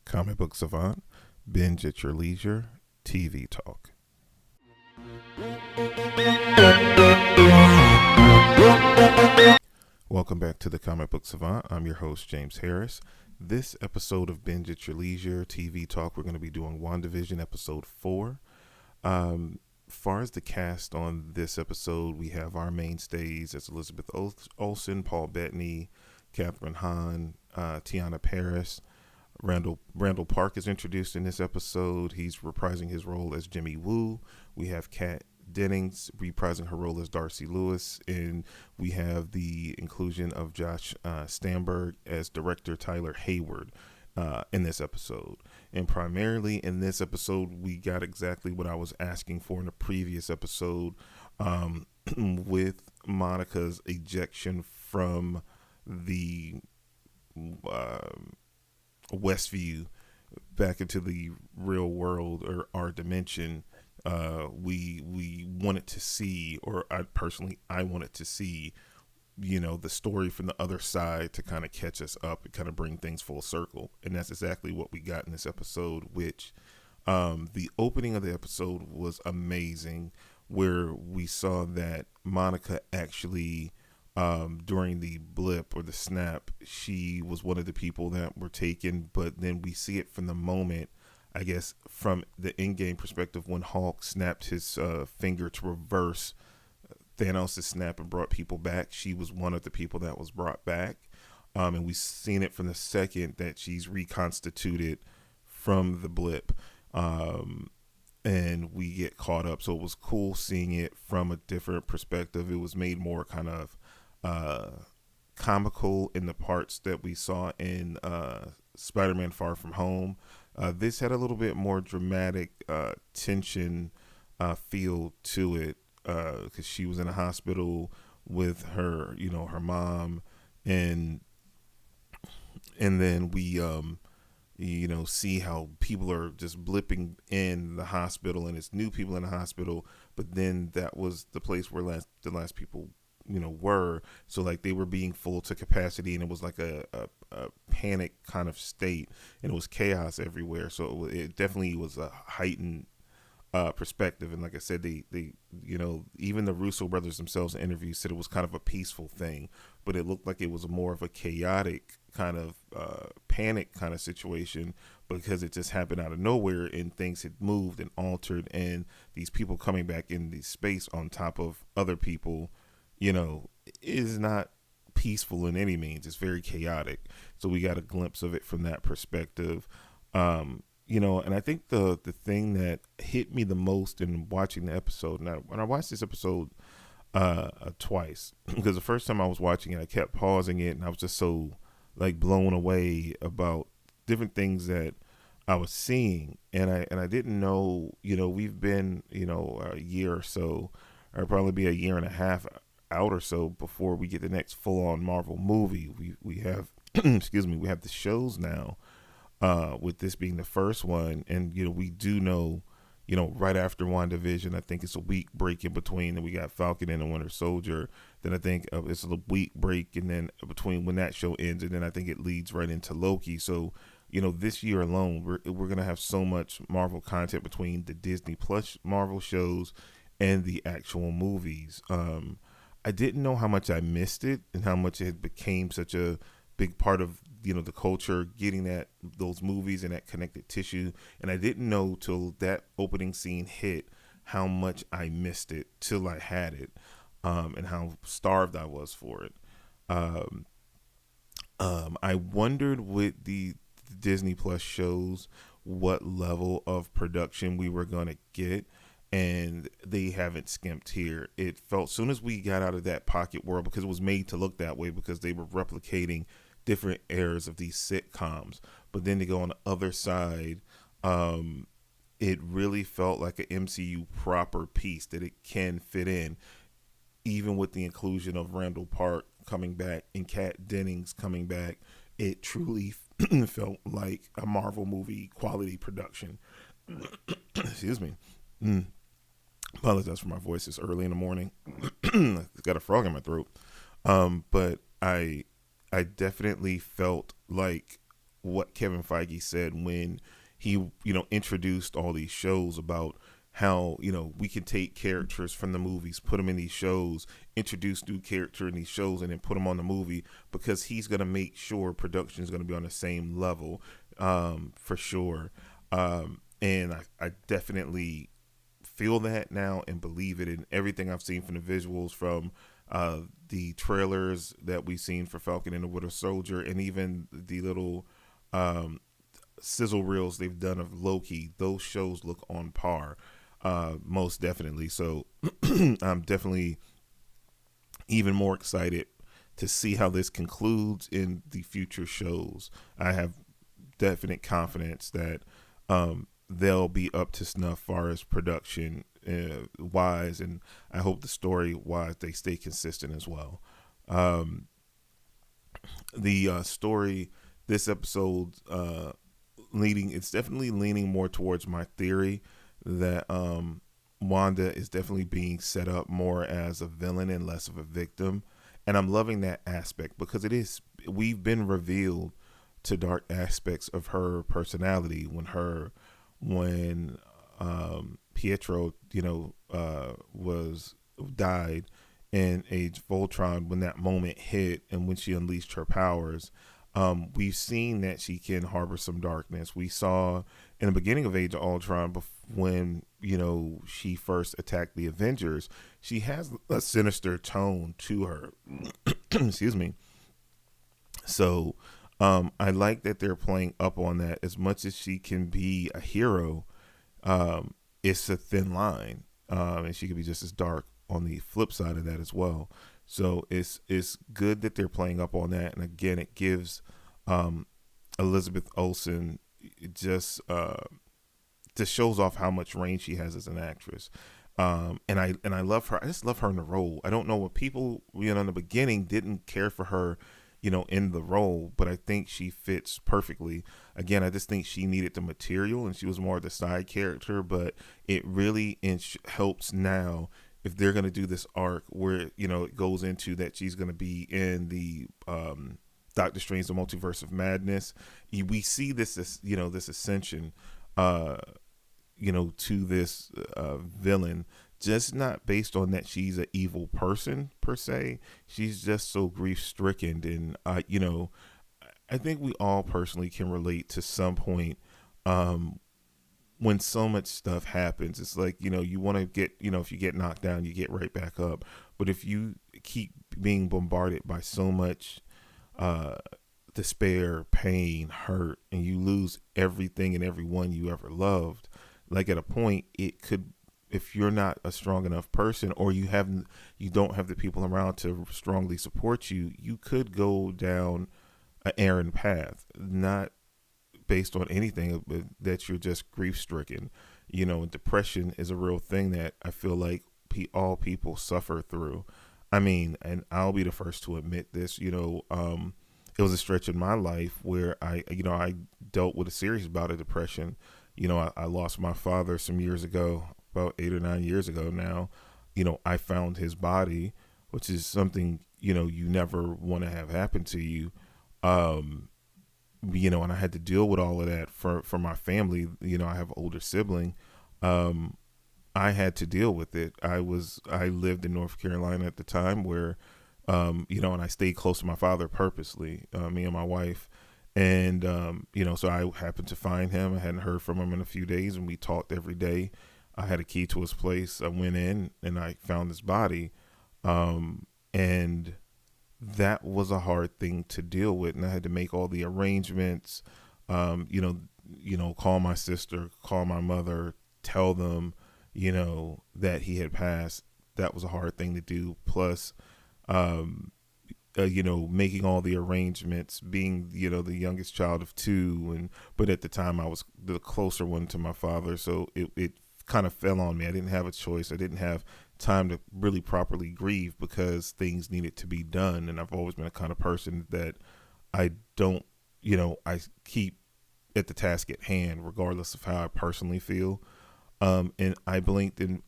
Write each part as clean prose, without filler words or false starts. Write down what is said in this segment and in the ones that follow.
Comic Book Savant, Binge at Your Leisure, TV Talk. Welcome back to the Comic Book Savant. I'm your host, James Harris. This episode of Binge at Your Leisure, TV Talk, we're going to be doing WandaVision episode 4. Far as the cast on this episode, we have our mainstays as Elizabeth Olsen, Paul Bettany, Catherine Hahn, Tiana Paris. Randall Park is introduced in this episode. He's reprising his role as Jimmy Woo. We have Kat Dennings reprising her role as Darcy Lewis, and we have the inclusion of Josh Stamberg as director Tyler Hayward in this episode. And primarily in this episode, we got exactly what I was asking for in the previous episode, with Monica's ejection from the Westview back into the real world or our dimension. We wanted to see, or I wanted to see, the story from the other side to kind of catch us up and kind of bring things full circle. And that's exactly what we got in this episode, which the opening of the episode was amazing, where we saw that Monica actually, during the blip or the snap, she was one of the people that were taken. But then we see it from the moment, I guess, from the in-game perspective, when Hulk snapped his finger to reverse Thanos' snap and brought people back. She was one of the people that was brought back. And we've seen it from the second that she's reconstituted from the blip. And we get caught up. So it was cool seeing it from a different perspective. It was made more kind of comical in the parts that we saw in Spider-Man Far From Home. This had a little bit more dramatic tension feel to it, because she was in a hospital with her, her mom, and then we see how people are just blipping in the hospital, and it's new people in the hospital, but then that was the place where the last people were. So like they were being full to capacity, and it was like a panic kind of state, and it was chaos everywhere. So it definitely was a heightened perspective. And like I said, they even the Russo brothers themselves in interviews said it was kind of a peaceful thing, but it looked like it was more of a chaotic kind of panic kind of situation, because it just happened out of nowhere, and things had moved and altered, and these people coming back in the space on top of other people is not peaceful in any means. It's very chaotic. So we got a glimpse of it from that perspective. And I think the thing that hit me the most in watching the episode, now when I watched this episode twice, because the first time I was watching it, I kept pausing it, and I was just so like blown away about different things that I was seeing. And I didn't know, we've been, a year or so, or probably be a year and a half out or so before we get the next full-on Marvel movie. We have excuse me, we have the shows now, with this being the first one, and we do know, right after WandaVision, I think it's a week break in between, and we got Falcon and the Winter Soldier. Then I think it's a week break, and then between when that show ends, and then I think it leads right into Loki. So this year alone, we're gonna have so much Marvel content between the Disney Plus Marvel shows and the actual movies. I didn't know how much I missed it, and how much it became such a big part of the culture, getting those movies and that connected tissue. And I didn't know till that opening scene hit how much I missed it till I had it, and how starved I was for it. I wondered with the Disney Plus shows what level of production we were going to get, and they haven't skimped here. It felt, soon as we got out of that pocket world, because it was made to look that way, because they were replicating different eras of these sitcoms, but then to go on the other side, it really felt like an MCU proper piece that it can fit in, even with the inclusion of Randall Park coming back and Kat Dennings coming back. It truly felt like a Marvel movie quality production. Excuse me. Apologize for my voice. It's early in the morning. It's got a frog in my throat. But I definitely felt like what Kevin Feige said when he, introduced all these shows about how, we can take characters from the movies, put them in these shows, introduce new character in these shows, and then put them on the movie, because he's going to make sure production is going to be on the same level, for sure. And I definitely feel that now and believe it in everything I've seen from the visuals, from the trailers that we've seen for Falcon and the Winter Soldier, and even the little sizzle reels they've done of Loki. Those shows look on par, most definitely. So I'm definitely even more excited to see how this concludes in the future shows. I have definite confidence that they'll be up to snuff far as production wise, and I hope the story wise they stay consistent as well. The story this episode it's definitely leaning more towards my theory that Wanda is definitely being set up more as a villain and less of a victim, and I'm loving that aspect, because we've been revealed to dark aspects of her personality when Pietro, died in Age of Ultron, when that moment hit and when she unleashed her powers. We've seen that she can harbor some darkness. We saw in the beginning of Age of Ultron, when, she first attacked the Avengers, she has a sinister tone to her. Excuse me. So I like that they're playing up on that. As much as she can be a hero, it's a thin line, and she can be just as dark on the flip side of that as well. So it's good that they're playing up on that, and again, it gives Elizabeth Olsen just shows off how much range she has as an actress. And I love her. I just love her in the role. I don't know what people, in the beginning didn't care for her, in the role, but I think she fits perfectly. Again, I just think she needed the material and she was more of the side character, but it really helps now if they're going to do this arc where, it goes into that she's going to be in the Doctor Strange, the Multiverse of Madness. We see this as, this ascension, to this villain, just not based on that she's an evil person per se. She's just so grief stricken, and I think we all personally can relate to some point when so much stuff happens. It's like, you want to get, if you get knocked down, you get right back up. But if you keep being bombarded by so much despair, pain, hurt, and you lose everything and everyone you ever loved, like at a point, it could, if you're not a strong enough person, or you don't have the people around to strongly support you, you could go down an errand path, not based on anything, but that you're just grief stricken. Depression is a real thing that I feel like all people suffer through. I mean, and I'll be the first to admit this, it was a stretch in my life where I dealt with a serious bout of depression. I lost my father some years ago, about 8 or 9 years ago now. I found his body, which is something, you never want to have happen to you. And I had to deal with all of that for my family. I have an older sibling. I had to deal with it. I lived in North Carolina at the time where, and I stayed close to my father purposely, me and my wife. And, so I happened to find him. I hadn't heard from him in a few days, and we talked every day. I had a key to his place. I went in and I found his body. And that was a hard thing to deal with. And I had to make all the arrangements, call my sister, call my mother, tell them, that he had passed. That was a hard thing to do. Plus, making all the arrangements, being, the youngest child of two. But at the time I was the closer one to my father. So it kind of fell on me. I didn't have a choice. I didn't have time to really properly grieve because things needed to be done. And I've always been a kind of person that I don't, I keep at the task at hand, regardless of how I personally feel. And I blinked and,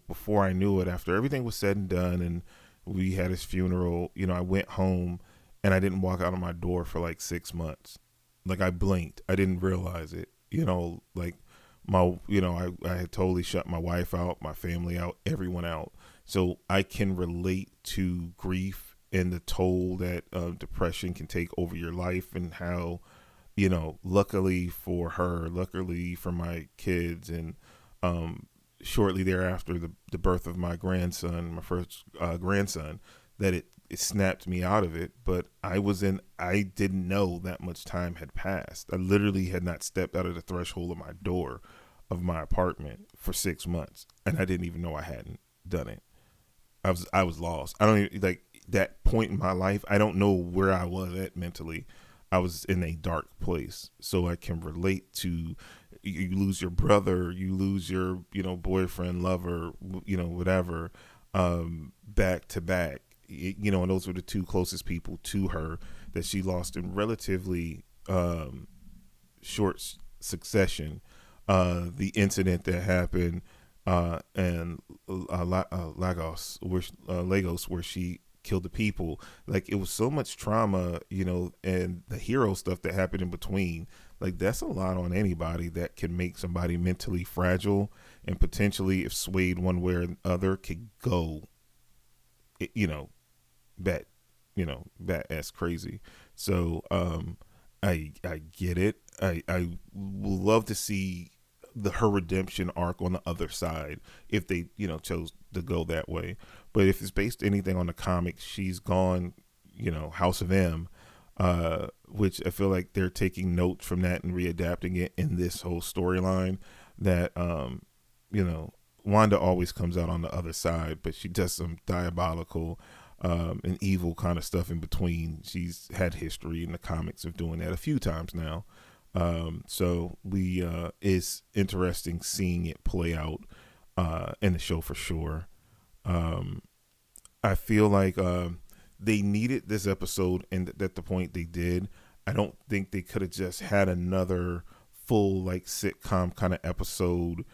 before I knew it, after everything was said and done and we had his funeral, I went home and I didn't walk out of my door for like 6 months. like I blinked. I didn't realize it. Like I had totally shut my wife out, my family out, everyone out. So I can relate to grief and the toll that depression can take over your life, and how, luckily for her, luckily for my kids, and shortly thereafter, the birth of my grandson, my first grandson, that it snapped me out of it. But I didn't know that much time had passed. I literally had not stepped out of the threshold of my door of my apartment for 6 months, and I didn't even know I hadn't done it. I was lost. I don't even, like, that point in my life, I don't know where I was at mentally. I was in a dark place. So I can relate to, you lose your brother, you lose your, boyfriend, lover, whatever, back to back. And those were the two closest people to her that she lost in relatively short succession. The incident that happened and Lagos, where she killed the people. Like, it was so much trauma, and the hero stuff that happened in between. Like, that's a lot on anybody that can make somebody mentally fragile, and potentially, if swayed one way or the other, could go, bat, bat ass crazy. So, I get it. I would love to see her redemption arc on the other side, if they chose to go that way. But if it's based anything on the comics, she's gone, House of M, which I feel like they're taking notes from that and readapting it in this whole storyline. That Wanda always comes out on the other side, but she does some diabolical and evil kind of stuff in between. She's had history in the comics of doing that a few times now. So it's interesting seeing it play out in the show for sure. I feel like they needed this episode, and at the point they did. I don't think they could have just had another full, like, sitcom kind of episode.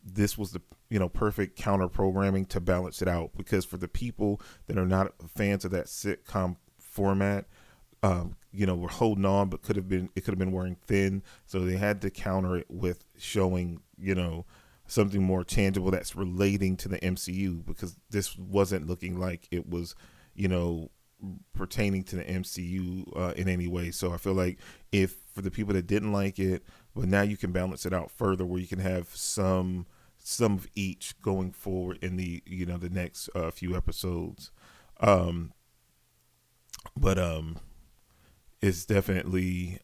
This was the perfect counter programming to balance it out, because for the people that are not fans of that sitcom format, we're holding on, but it could have been wearing thin. So they had to counter it with showing, something more tangible that's relating to the MCU, because this wasn't looking like it was, pertaining to the MCU in any way. So I feel like, if for the people that didn't like it, but now you can balance it out further, where you can have some of each going forward in the the next few episodes. But it's definitely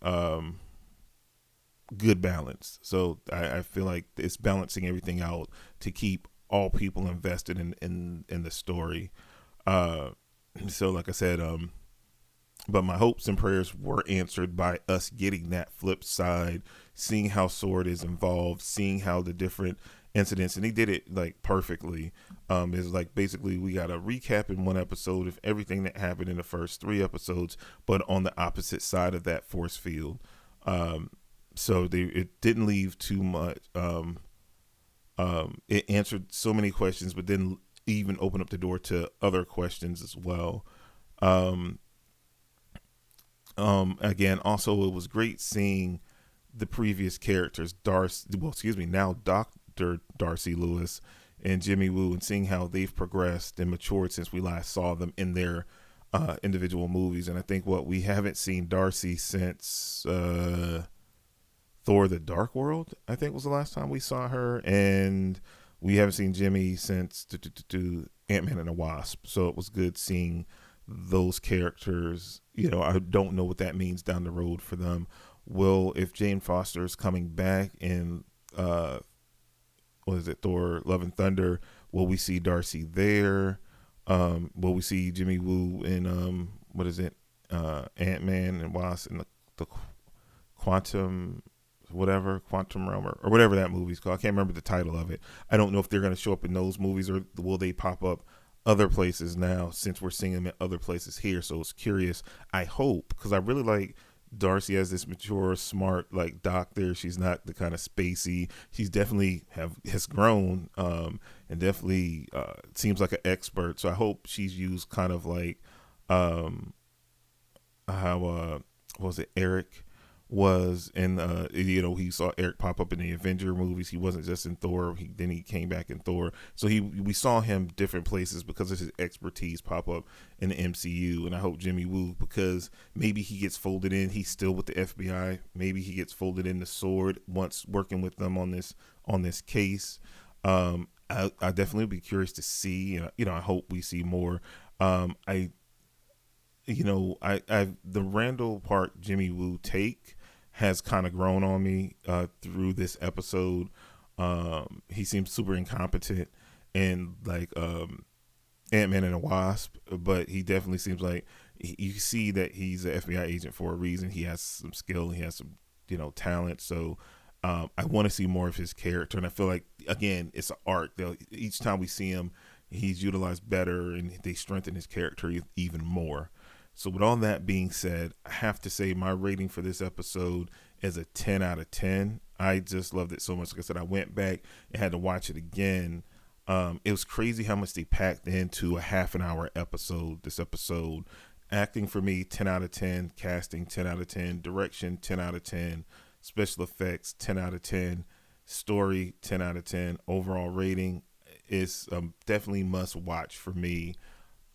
good balance. So I feel like it's balancing everything out to keep all people invested in the story. So like I said, but my hopes and prayers were answered by us getting that flip side, seeing how Sword is involved, seeing how the different incidents, and he did it like perfectly. It's like, basically, we got a recap in one episode of everything that happened in the first 3 episodes, but on the opposite side of that force field. So it didn't leave too much. It answered so many questions, but then even opened up the door to other questions as well. Again, also, it was great seeing the previous characters, now Dr. Darcy Lewis and Jimmy Woo, and seeing how they've progressed and matured since we last saw them in their individual movies. And I think we haven't seen Darcy since Thor: The Dark World, I think, was the last time we saw her, and we haven't seen Jimmy since Ant-Man and the Wasp. So it was good seeing those characters. I don't know what that means down the road for them. If Jane Foster is coming back in Thor: Love and Thunder, will we see Darcy there? Will we see Jimmy Woo in Ant-Man and Wasp in the Quantum Realm, or whatever that movie's called. I can't remember the title of it. I don't know if they're going to show up in those movies, or will they pop up other places now, since we're seeing them in other places here. So it's curious. I hope, because I really like Darcy as this mature, smart, like, doctor. She's not the kind of spacey. She's definitely has grown, and definitely seems like an expert. So I hope she's used kind of like how what was it, Eric was in he saw Eric pop up in the Avenger movies. He wasn't just in Thor. Then he came back in Thor. So we saw him different places because of his expertise pop up in the MCU. And I hope Jimmy Woo, because maybe he gets folded in. He's still with the FBI. Maybe he gets folded in the Sword once working with them on this case. I definitely be curious to see. I hope we see more. I the Randall Park Jimmy Woo take has kind of grown on me through this episode. He seems super incompetent and like Ant-Man and the Wasp, but he definitely seems like you see that he's an FBI agent for a reason. He has some skill. He has some talent. So I want to see more of his character, and I feel like, again, it's an arc. Each time we see him, he's utilized better, and they strengthen his character even more. So with all that being said, I have to say my rating for this episode is a 10 out of 10. I just loved it so much. Like I said, I went back and had to watch it again. It was crazy how much they packed into a half an hour episode. This episode, acting for me, 10 out of 10. Casting, 10 out of 10. Direction, 10 out of 10. Special effects, 10 out of 10. Story, 10 out of 10. Overall rating is definitely must watch for me.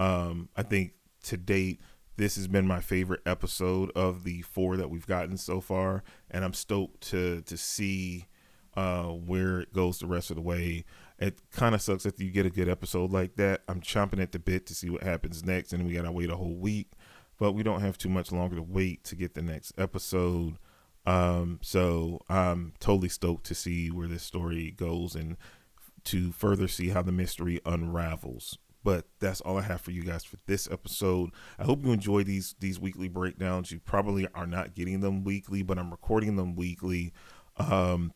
I think to date, this has been my favorite episode of the 4 that we've gotten so far, and I'm stoked to see where it goes the rest of the way. It kind of sucks that you get a good episode like that. I'm chomping at the bit to see what happens next, and we gotta wait a whole week, but we don't have too much longer to wait to get the next episode. So I'm totally stoked to see where this story goes and to further see how the mystery unravels. But that's all I have for you guys for this episode. I hope you enjoy these weekly breakdowns. You probably are not getting them weekly, but I'm recording them weekly. But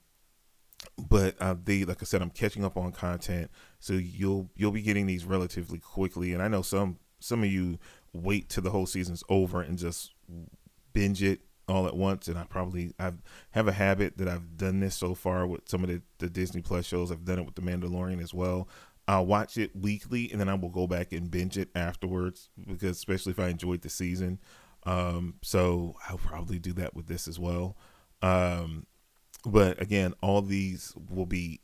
like I said, I'm catching up on content, so you'll be getting these relatively quickly. And I know some of you wait till the whole season's over and just binge it all at once. And I have a habit that I've done this so far with some of the Disney Plus shows. I've done it with The Mandalorian as well. I'll watch it weekly, and then I will go back and binge it afterwards, because especially if I enjoyed the season. So I'll probably do that with this as well. But again, all these will be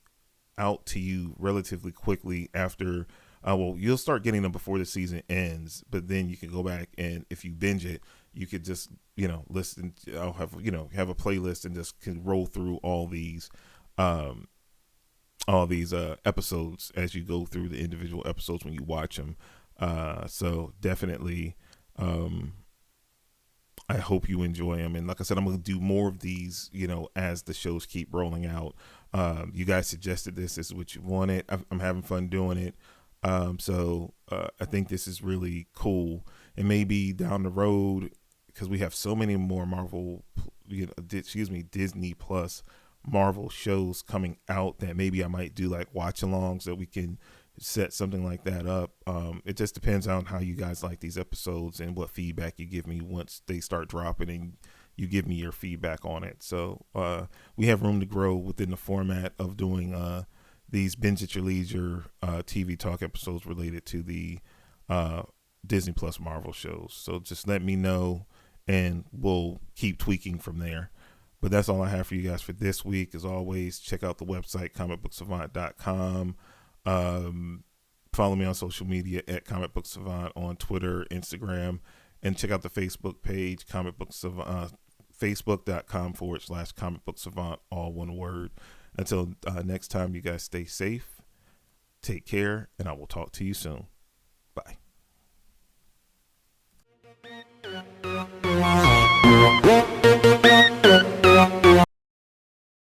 out to you relatively quickly after. You'll start getting them before the season ends, but then you can go back, and if you binge it, you could just listen. I'll have have a playlist and just can roll through all these episodes as you go through the individual episodes when you watch them. So definitely, I hope you enjoy them. And like I said, I'm going to do more of these, as the shows keep rolling out. You guys suggested this is what you wanted. I'm having fun doing it. So I think this is really cool. And maybe down the road, because we have so many more Disney Plus Marvel shows coming out, that maybe I might do like watch alongs, so we can set something like that up. It just depends on how you guys like these episodes and what feedback you give me once they start dropping and you give me your feedback on it. So we have room to grow within the format of doing these Binge at Your Leisure TV talk episodes related to the Disney Plus Marvel shows. So just let me know and we'll keep tweaking from there. But that's all I have for you guys for this week. As always, check out the website, comicbooksavant.com. Follow me on social media at Comic Book Savant on Twitter, Instagram, and check out the Facebook page, Comic Book Savant, facebook.com/Comic Book Savant, all one word. Until next time, you guys stay safe, take care, and I will talk to you soon. Bye.